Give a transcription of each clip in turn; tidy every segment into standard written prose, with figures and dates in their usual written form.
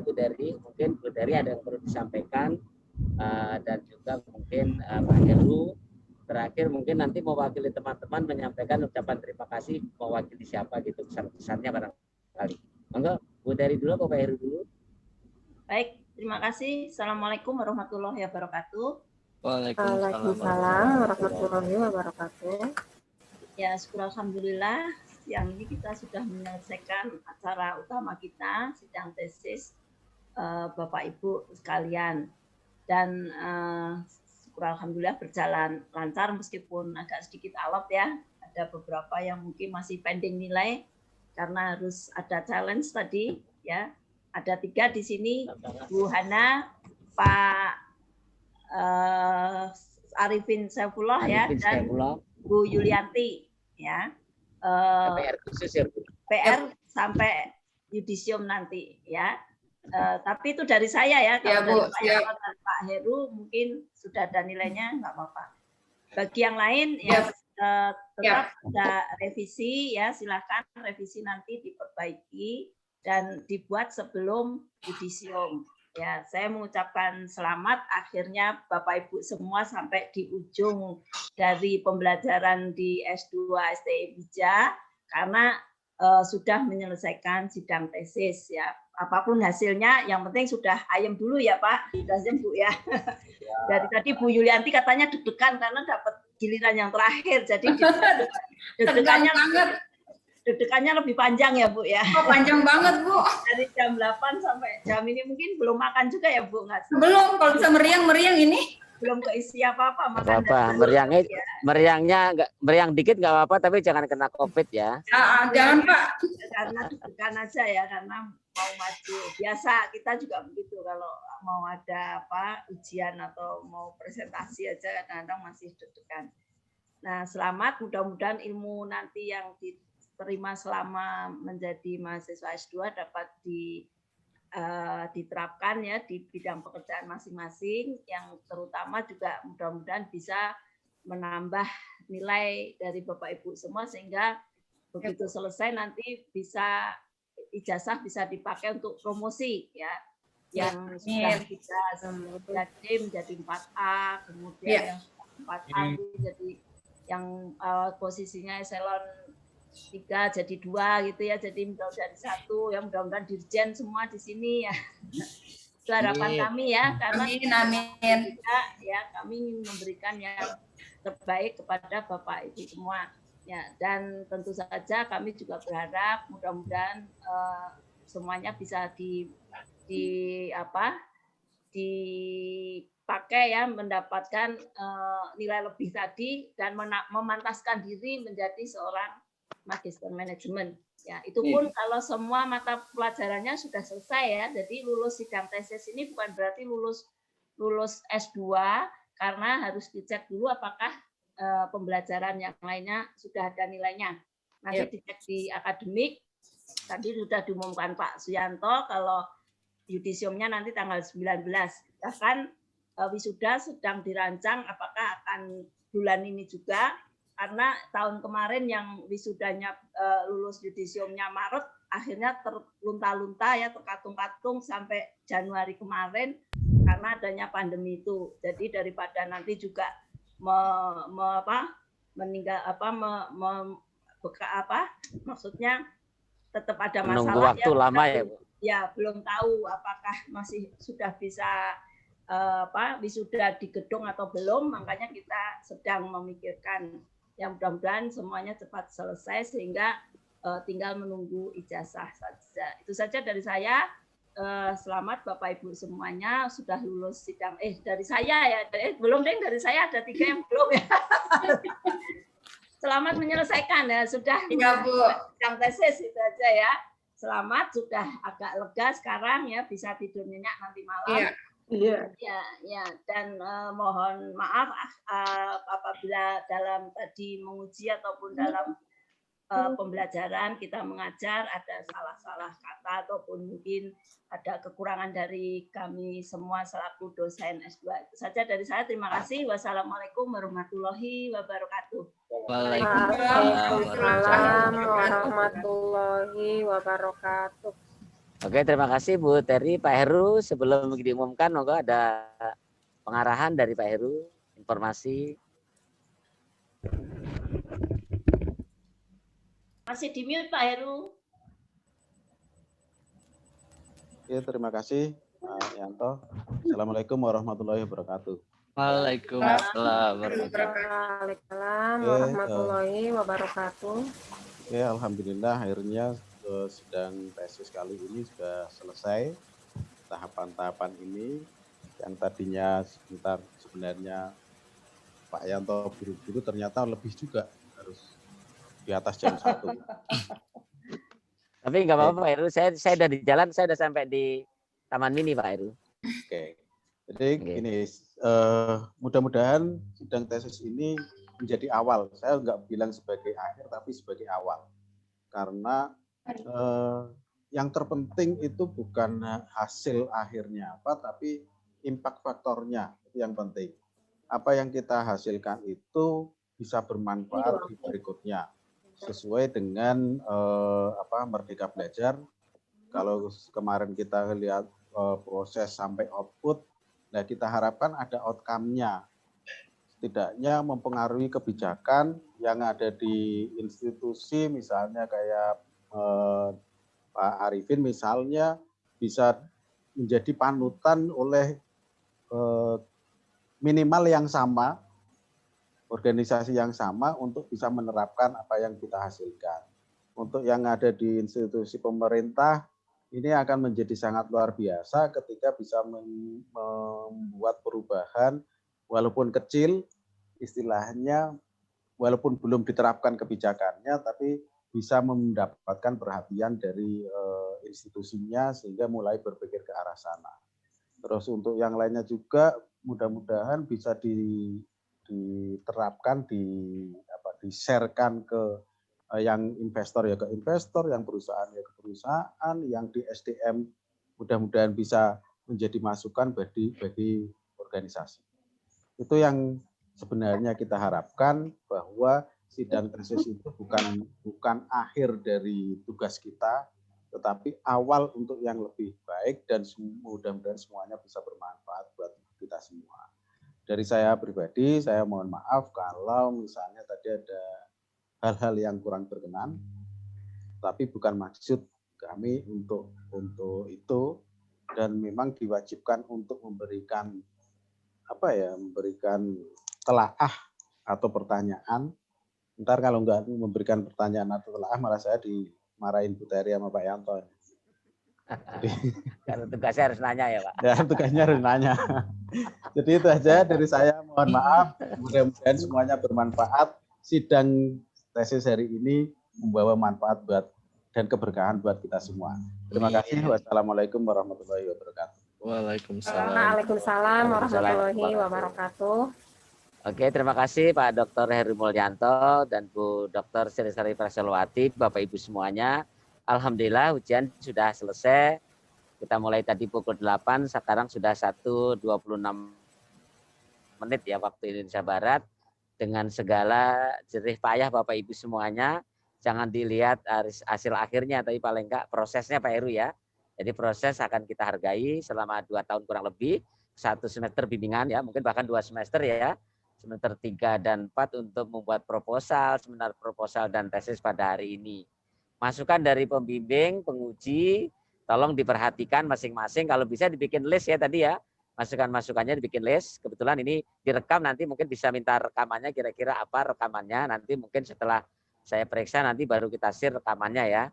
Bu Dari ada yang perlu disampaikan, dan juga mungkin Pak Heru terakhir mungkin nanti mewakili teman-teman menyampaikan ucapan terima kasih, mewakili siapa gitu, pesan-pesannya barangkali. Monggo Bu Dari dulu atau Pak Heru dulu? Baik, terima kasih. Assalamualaikum warahmatullahi wabarakatuh. Waalaikumsalam warahmatullahi wabarakatuh. Ya, syukur alhamdulillah siang ini kita sudah menyelesaikan acara utama kita, sidang tesis Bapak Ibu sekalian. Dan syukur alhamdulillah berjalan lancar meskipun agak sedikit alot ya. Ada beberapa yang mungkin masih pending nilai karena harus ada challenge tadi ya. Ada 3 di sini, Bu Hana, Pak Arifin Saifullah ya, dan Bu Yulianti ya. PR khusus ya Bu. PR sampai yudisium nanti ya. Tapi itu dari saya ya. Kalau dari Pak Heru mungkin sudah ada nilainya, nggak apa-apa. Bagi yang lain ya tetap ada revisi ya, silakan revisi nanti diperbaiki dan dibuat sebelum yudisium. Ya, saya mengucapkan selamat akhirnya Bapak Ibu semua sampai di ujung dari pembelajaran di S2 STI Bija karena sudah menyelesaikan sidang tesis ya. Apapun hasilnya yang penting sudah ayem dulu ya Pak. Sudah ayem Bu ya. Dari tadi Bu Yulianti katanya deg-degan karena dapat giliran yang terakhir jadi deg-degannya lebih panjang ya Bu ya. Oh, panjang banget Bu. Dari jam 8 sampai jam ini mungkin belum makan juga ya Bu? Nggak? Belum, kalau bisa meriang ini. Belum keisi apa-apa makan. Meriang dikit nggak apa-apa tapi jangan kena COVID ya. Jangan Pak. Karena deg-degan aja ya, karena mau maju. Biasa kita juga begitu kalau mau ada ujian atau mau presentasi aja kadang-kadang masih deg-degan. Nah, selamat, mudah-mudahan ilmu nanti yang diterima selama menjadi mahasiswa S2 dapat diterapkan ya di bidang pekerjaan masing-masing, yang terutama juga mudah-mudahan bisa menambah nilai dari Bapak Ibu semua sehingga begitu selesai nanti bisa ijazah bisa dipakai untuk promosi ya, yang sudah kita jadi menjadi 4A, kemudian yang 4A jadi yang posisinya eselon 3 jadi 2 gitu ya, jadi mudah-mudahan 1 ya, mudah-mudahan dirjen semua di sini ya. Itu harapan kami ya, karena amin. Ya kami ingin memberikan yang terbaik kepada Bapak Ibu semua ya, dan tentu saja kami juga berharap mudah-mudahan semuanya bisa dipakai ya, mendapatkan nilai lebih tadi dan memantaskan diri menjadi seorang magister manajemen ya. Itu pun kalau semua mata pelajarannya sudah selesai ya, jadi lulus sidang tesis ini bukan berarti lulus S2 karena harus dicek dulu apakah pembelajaran yang lainnya sudah ada nilainya. Nanti dicek di akademik. Tadi sudah diumumkan Pak Suyanto kalau yudisiumnya nanti tanggal 19. Bahkan wisuda sedang dirancang apakah akan bulan ini juga, karena tahun kemarin yang wisudanya lulus yudisiumnya Maret, akhirnya terlunta-lunta ya, terkatung-katung sampai Januari kemarin karena adanya pandemi itu. Jadi daripada nanti juga maksudnya tetap ada masalah. Menunggu waktu ya, lama ya Bu. Ya belum tahu apakah masih sudah bisa wisuda di gedung atau belum, makanya kita sedang memikirkan. Yang mudah-mudahan semuanya cepat selesai sehingga tinggal menunggu ijazah saja. Itu saja dari saya. Selamat Bapak Ibu semuanya sudah lulus sidang. Dari saya ya, belum deh, dari saya ada 3 yang belum ya. Selamat menyelesaikan ya, sudah sidang tesis itu aja ya. Selamat, sudah agak lega sekarang ya, bisa tidur nyenyak nanti malam. Ya, dan mohon maaf apabila dalam tadi menguji ataupun dalam pembelajaran kita mengajar ada salah-salah kata ataupun mungkin ada kekurangan dari kami semua selaku dosen S2. Itu saja dari saya. Terima kasih. Wassalamualaikum warahmatullahi wabarakatuh. Waalaikumsalam warahmatullahi wabarakatuh. Oke, terima kasih Bu Teri, Pak Heru. Sebelum diumumkan, monggo ada pengarahan dari Pak Heru, informasi. Masih di mute Pak Heru. Oke, terima kasih Pak Yanto. Assalamualaikum warahmatullahi wabarakatuh. Waalaikumsalam. Waalaikumsalam Oke, warahmatullahi wabarakatuh. Oke, alhamdulillah akhirnya sidang tesis kali ini sudah selesai. Tahapan-tahapan ini yang tadinya sebenarnya Pak Yanto buru-buru ternyata lebih juga, harus di atas jam 1. Tapi nggak apa-apa Pak Heru, saya udah di jalan, saya udah sampai di Taman Mini Pak Heru. Oke, jadi gini, mudah-mudahan sidang tesis ini menjadi awal. Saya nggak bilang sebagai akhir, tapi sebagai awal. Karena yang terpenting itu bukan hasil akhirnya apa, tapi impact faktornya itu yang penting. Apa yang kita hasilkan itu bisa bermanfaat di berikutnya, sesuai dengan Merdeka Belajar. Kalau kemarin kita lihat proses sampai output, nah kita harapkan ada outcome-nya. Setidaknya mempengaruhi kebijakan yang ada di institusi, misalnya kayak Pak Arifin misalnya, bisa menjadi panutan oleh minimal yang sama, organisasi yang sama untuk bisa menerapkan apa yang kita hasilkan. Untuk yang ada di institusi pemerintah, ini akan menjadi sangat luar biasa ketika bisa membuat perubahan walaupun kecil, istilahnya walaupun belum diterapkan kebijakannya, tapi bisa mendapatkan perhatian dari institusinya sehingga mulai berpikir ke arah sana. Terus untuk yang lainnya juga mudah-mudahan bisa diterapkan, di-share-kan ke yang investor ya ke investor, yang perusahaan ya ke perusahaan, yang di SDM mudah-mudahan bisa menjadi masukan bagi organisasi. Itu yang sebenarnya kita harapkan, bahwa sidang tesis itu bukan akhir dari tugas kita, tetapi awal untuk yang lebih baik, dan mudah-mudahan semuanya bisa bermanfaat buat kita semua. Dari saya pribadi, saya mohon maaf kalau misalnya tadi ada hal-hal yang kurang berkenan, tapi bukan maksud kami untuk itu, dan memang diwajibkan untuk memberikan memberikan telaah atau pertanyaan. Ntar kalau nggak memberikan pertanyaan atau telaah, malah saya dimarahin Bu Teri sama Pak Yanto. Jadi, karena tugasnya harus nanya ya Pak. Ya, tugasnya harus nanya. Jadi itu aja dari saya, mohon maaf. Mudah-mudahan semuanya bermanfaat. Sidang tesis hari ini membawa manfaat dan keberkahan buat kita semua. Terima kasih. Wassalamualaikum warahmatullahi wabarakatuh. Waalaikumsalam warahmatullahi wabarakatuh. Oke, terima kasih Pak Dr. Heru Mulyanto dan Bu Dr. Sri Praselwati, Bapak Ibu semuanya. Alhamdulillah ujian sudah selesai. Kita mulai tadi pukul 8, sekarang sudah 1:26 menit ya waktu Indonesia Barat. Dengan segala jerih payah Bapak Ibu semuanya, jangan dilihat hasil akhirnya, tapi paling enggak prosesnya Pak Heru ya. Jadi proses akan kita hargai selama 2 tahun kurang lebih, 1 semester bimbingan ya, mungkin bahkan 2 semester ya, semester 3 dan 4 untuk membuat proposal, seminar proposal dan tesis pada hari ini. Masukan dari pembimbing, penguji, tolong diperhatikan masing-masing, kalau bisa dibikin list ya tadi ya, masukan-masukannya dibikin list. Kebetulan ini direkam, nanti mungkin bisa minta rekamannya, kira-kira apa rekamannya, nanti mungkin setelah saya periksa nanti baru kita share rekamannya ya.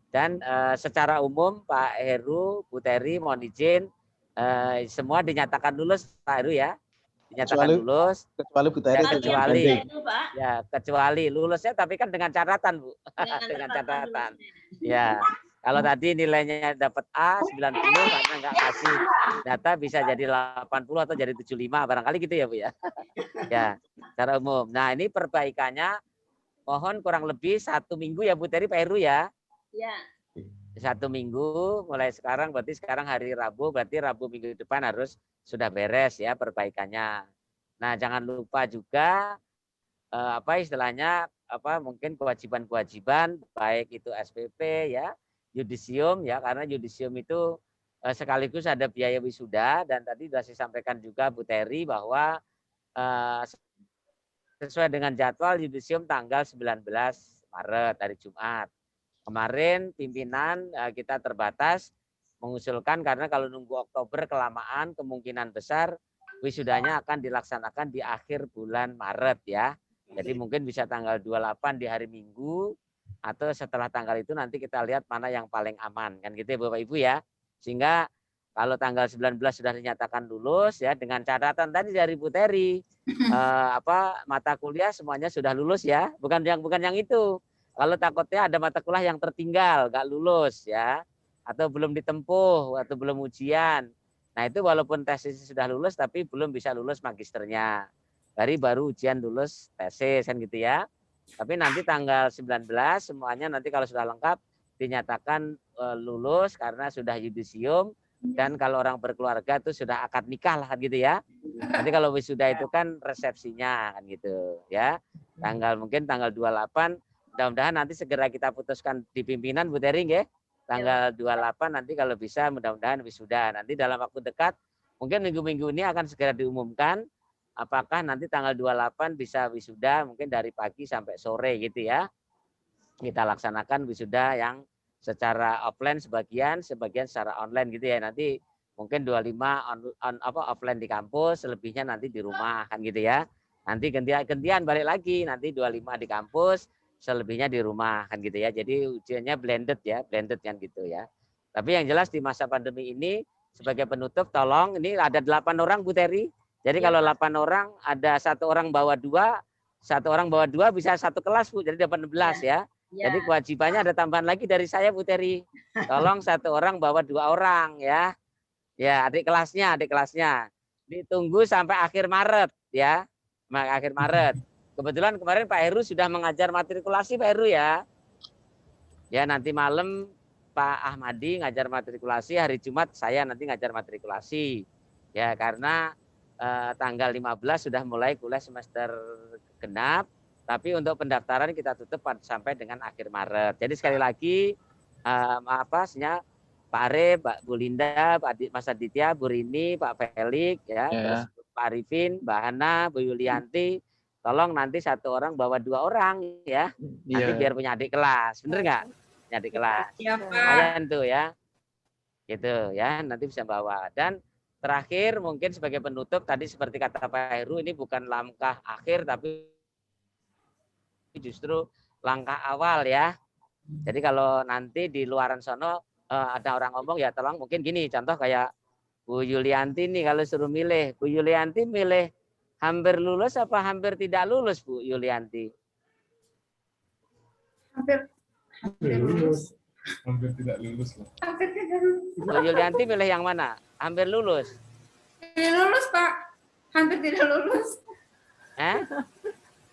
Dan secara umum Pak Heru, Bu Teri, mohon izin semua dinyatakan lulus Pak Heru ya, dinyatakan lulus. Kecuali Bu Teri, kecuali lulusnya, tapi kan dengan catatan Bu, dengan catatan. Ya. Kalau tadi nilainya dapat A 90 karena nggak kasih data, bisa jadi 80 atau jadi 75 barangkali gitu ya Bu ya. Ya, secara umum. Nah, ini perbaikannya mohon kurang lebih 1 minggu ya Bu Teri, Pak Heru ya. Ya. 1 minggu mulai sekarang, berarti sekarang hari Rabu, berarti Rabu minggu depan harus sudah beres ya perbaikannya. Nah, jangan lupa juga istilahnya mungkin kewajiban-kewajiban baik itu SPP ya, yudisium ya, karena yudisium itu sekaligus ada biaya wisuda, dan tadi sudah saya sampaikan juga Bu Terry bahwa sesuai dengan jadwal yudisium tanggal 19 Maret hari Jumat. Kemarin pimpinan kita terbatas mengusulkan karena kalau nunggu Oktober kelamaan, kemungkinan besar wisudanya akan dilaksanakan di akhir bulan Maret ya. Jadi mungkin bisa tanggal 28 di hari Minggu, atau setelah tanggal itu nanti kita lihat mana yang paling aman kan gitu ya Bapak Ibu ya. Sehingga kalau tanggal 19 sudah dinyatakan lulus ya, dengan catatan tadi dari Bu Terry mata kuliah semuanya sudah lulus ya, bukan yang itu. Kalau takutnya ada mata kuliah yang tertinggal, nggak lulus ya, atau belum ditempuh atau belum ujian. Nah itu walaupun tesis sudah lulus tapi belum bisa lulus magisternya. Baru ujian lulus tesis kan gitu ya. Tapi nanti tanggal 19 semuanya nanti kalau sudah lengkap dinyatakan lulus karena sudah yudisium, dan kalau orang berkeluarga itu sudah akad nikah lah kan gitu ya. Nanti kalau wisuda itu kan resepsinya kan gitu ya. Mungkin tanggal 28, mudah-mudahan nanti segera kita putuskan di pimpinan Bu Terry ya. Tanggal 28 nanti kalau bisa mudah-mudahan wisuda. Nanti dalam waktu dekat mungkin minggu-minggu ini akan segera diumumkan apakah nanti tanggal 28 bisa wisuda mungkin dari pagi sampai sore gitu ya. Kita laksanakan wisuda yang secara offline sebagian secara online gitu ya. Nanti mungkin 25 offline di kampus, selebihnya nanti di rumah kan gitu ya. Nanti gantian balik lagi, nanti 25 di kampus, selebihnya di rumah kan gitu ya. Jadi ujiannya blended kan gitu ya. Tapi yang jelas di masa pandemi ini sebagai penutup tolong, ini ada 8 orang Bu Terry. Jadi kalau 8 orang ada 1 orang bawa 2, 1 orang bawa 2 bisa 1 kelas Bu. Jadi dapat 16 ya. Jadi kewajibannya ada tambahan lagi dari saya Bu Terry. Tolong 1 orang bawa 2 orang ya. Ya, adik kelasnya. Ditunggu sampai akhir Maret ya. Akhir Maret. Kebetulan kemarin Pak Heru sudah mengajar matrikulasi Pak Heru ya. Ya, nanti malam Pak Ahmadi ngajar matrikulasi, hari Jumat saya nanti ngajar matrikulasi. Ya, karena tanggal 15 sudah mulai kuliah semester genap, tapi untuk pendaftaran kita tutup sampai dengan akhir Maret. Jadi sekali lagi Pak Arif, Bu Linda, Mas Aditya, Bu Rini, Pak Felix, terus Pak Arifin, Mbak Hana, Bu Yulianti, tolong nanti 1 orang bawa 2 orang ya. Nanti biar punya adik kelas, bener nggak? Punya adik kelas. Lumayan tuh ya. Gitu ya, nanti bisa bawa. Dan terakhir mungkin sebagai penutup tadi seperti kata Pak Heru, ini bukan langkah akhir tapi justru langkah awal ya. Jadi kalau nanti di luaran sono ada orang ngomong ya tolong mungkin gini, contoh kayak Bu Yulianti nih kalau suruh milih, Bu Yulianti milih hampir lulus apa hampir tidak lulus Bu Yulianti? Hampir lulus. Hampir tidak lulus lah. Hampir tidak lulus. Bu Yulianti milih yang mana? Hampir lulus? Tidak lulus Pak. Hampir tidak lulus.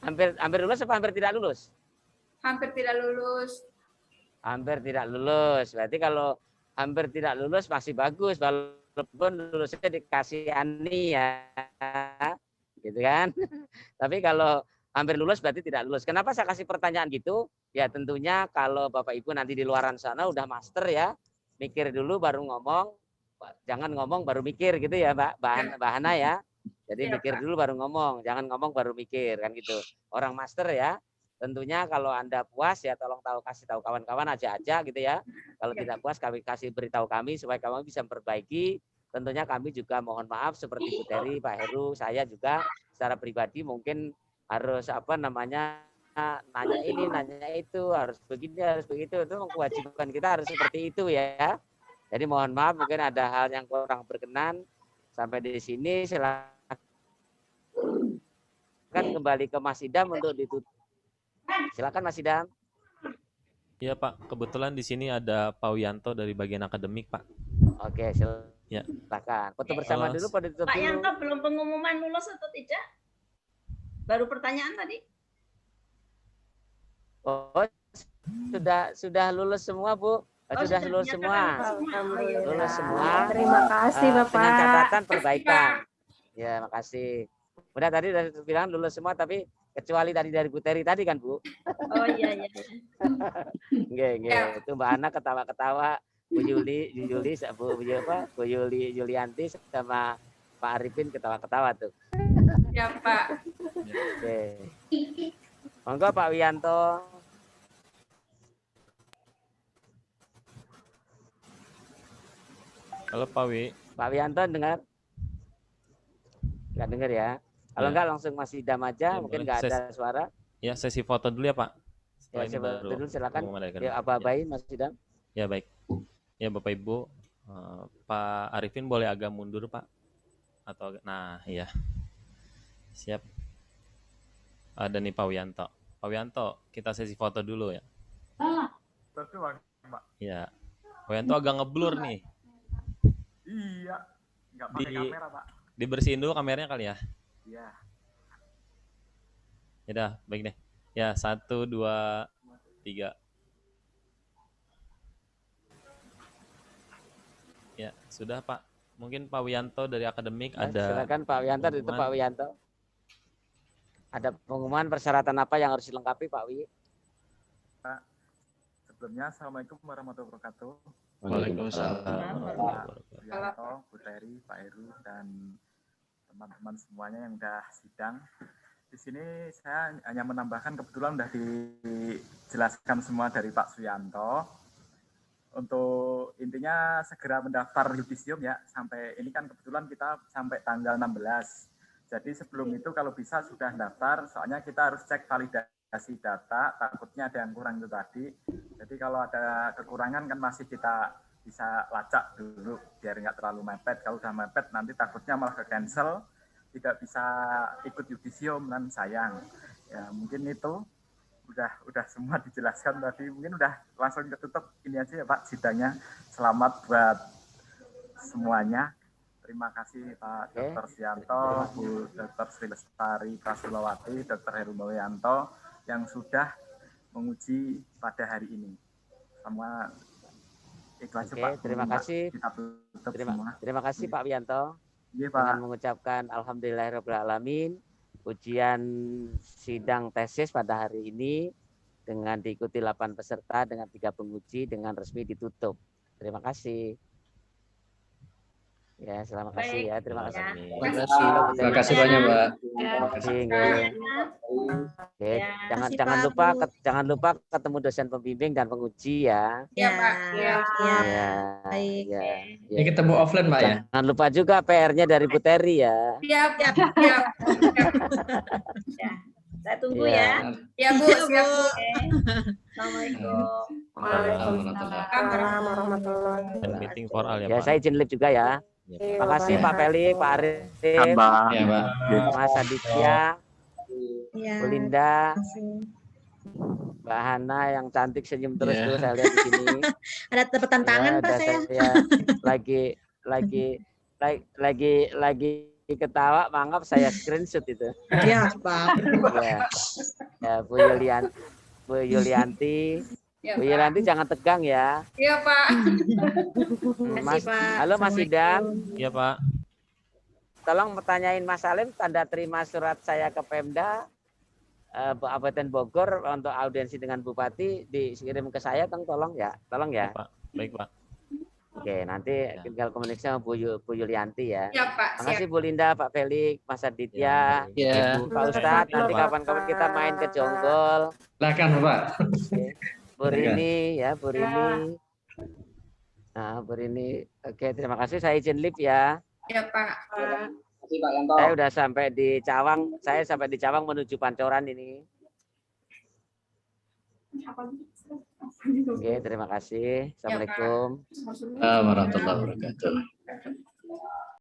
Hampir lulus apa hampir tidak lulus? Hampir tidak lulus. Hampir tidak lulus. Berarti kalau hampir tidak lulus masih bagus, walaupun lulusnya dikasihani ya. Gitu kan? Tapi kalau hampir lulus berarti tidak lulus. Kenapa saya kasih pertanyaan gitu? Ya tentunya kalau Bapak Ibu nanti di luaran sana udah master ya, mikir dulu baru ngomong. Jangan ngomong baru mikir gitu ya Mbak Hana ya. Jadi mikir dulu baru ngomong, jangan ngomong baru mikir kan gitu. Orang master ya. Tentunya kalau Anda puas ya tolong kasih tahu kawan-kawan aja gitu ya. Kalau tidak puas kami kasih beritahu kami supaya kami bisa memperbaiki. Tentunya kami juga mohon maaf seperti Bu Terry, Pak Heru, saya juga secara pribadi mungkin harus nanya ini, nanya itu, harus begini, harus begitu. Itu kewajiban kita harus seperti itu ya. Jadi mohon maaf mungkin ada hal yang kurang berkenan. Sampai di sini silakan kembali ke Mas Idam untuk ditutup. Silakan Mas Idam. Iya Pak, kebetulan di sini ada Pak Wianto dari bagian akademik Pak. Oke, silakan. Foto bersama dulu pada ditutup Pak dulu. Yanto belum pengumuman lulus atau tidak? Baru pertanyaan tadi. Oh, sudah lulus semua Bu. Sudah lulus semua. Lulus semua. Terima kasih Bapak. Dengan catatan perbaikan. Ya, makasih. Udah tadi sudah bilang lulus semua, tapi Kecuali tadi dari Bu Teri tadi kan, Bu? Oh iya. Nggih. Itu Mbak Ana ketawa-ketawa, Bu Yuli, Bu Yuli Yulianti sama Pak Arifin ketawa-ketawa tuh. Ya, Pak. Oke. Monggo Pak Wiyanto. Halo Pak Wi. Pak Wiyanto dengar? Nggak dengar ya? Kalau Ya. nggak langsung Mas Idam aja, Ya, mungkin boleh. nggak ada suara. Ya, sesi foto dulu ya Pak. Setelah Ya, ini coba baru dulu silakan. memadakan. Ya, apa-apain Mas Idam. Ya, baik. Ya, Bapak Ibu, Pak Arifin boleh agak mundur, Pak? Atau nah, iya. Siap. Ada nih Pak Wiyanto. Pak Wiyanto, kita sesi foto dulu ya. Tapi Pak. Ya. Pak Wiyanto agak ngeblur nih. Iya. Nggak pakai kamera, Pak. Dibersihin dulu kameranya kali ya. Iya. Ya dah, baik deh. Ya, 1, 2, 3. Ya, sudah Pak. Mungkin Pak Wiyanto dari akademik Ya, ada. silakan Pak Wiyanto, itu pengumuman. Pak Wiyanto. Ada pengumuman persyaratan apa yang harus dilengkapi Pak Wi? Sebelumnya, Assalamualaikum warahmatullahi wabarakatuh. Waalaikumsalam. Pak Wiyanto, Bu Teri, Pak Heru, dan teman-teman semuanya yang udah sidang. Di sini saya hanya menambahkan, kebetulan udah dijelaskan semua dari Pak Suyanto. Untuk intinya segera mendaftar yudisium ya, sampai ini kan kebetulan kita sampai tanggal 16. Jadi sebelum itu kalau bisa sudah daftar, soalnya kita harus cek validasi data, takutnya ada yang kurang itu tadi. Jadi kalau ada kekurangan kan masih kita bisa lacak dulu biar nggak terlalu mepet. Kalau udah mepet nanti takutnya malah ke cancel, tidak bisa ikut yudisium dan sayang. Ya mungkin itu udah semua dijelaskan tadi. Mungkin udah langsung ketutup ini aja ya Pak sidangnya. Selamat buat semuanya. Terima kasih Pak Dr. Sianto, Bu Dr. Sri Lestari Prasulawati, Dr. Heru Mulyanto yang sudah menguji pada hari ini. Semua ikhlas Pak. Terima kasih. Kita tutup semua. Terima kasih Pak Wiyanto. Iya, Pak. Dengan mengucapkan alhamdulillahirobbilalamin, ujian sidang tesis pada hari ini dengan diikuti 8 peserta dengan 3 penguji dengan resmi ditutup. Terima kasih. Ya, selamat kasih ya. Terima kasih. Terima kasih banyak, Pak. Oke, jangan lupa ketemu dosen pembimbing dan penguji ya. Iya, Pak. Ya. Baik. Ini ketemu offline, Pak ya? Jangan lupa juga PR-nya dari Bu Teri ya. Siap. Saya tunggu ya. Ya, Bu. Siap, Bu. Assalamualaikum. Waalaikumsalam warahmatullahi Dan meeting for all ya Ya, Pak. saya izin live juga ya. wabarakatuh. Terima kasih Pak Pelik, Pak Arif, Ya, Pak. Mas Aditya, Ya. Bu Linda, Terima kasih. Mbak Hana yang cantik senyum terus Ya. tuh saya lihat di sini. Ada tepatan tangan, Ya, Pak, udah saya. lagi ketawa, mangap saya screenshot itu. Ya, Pak. Ya, Bu Yulianti. Ya, Bu Pak. Yulianti jangan tegang ya. Iya, Pak. Mas, Pak. halo Mas Idam. Iya Pak. Tolong tanyain Mas Salim tanda terima surat saya ke Pemda Kabupaten Bogor untuk audiensi dengan Bupati dikirim ke saya, tolong ya. Pak. Baik Pak. Oke, nanti tinggal komunikasi sama Bu Yulianti ya. Iya, Pak. Terima kasih Bu Linda, Pak Felix, Mas Aditya, Ya. Ibu, Pak Ustadz. Nanti Pak. kapan-kapan kita main ke Jonggol. Silakan, Pak. Oke. Bu Rini ya, Bu Rini. Nah, Bu Rini. Oke, terima kasih. Saya izin live ya. Iya, Pak. Saya udah sampai di Cawang. Saya sampai di Cawang menuju Pancoran ini. Oke, terima kasih. Assalamualaikum. Warahmatullahi wabarakatuh.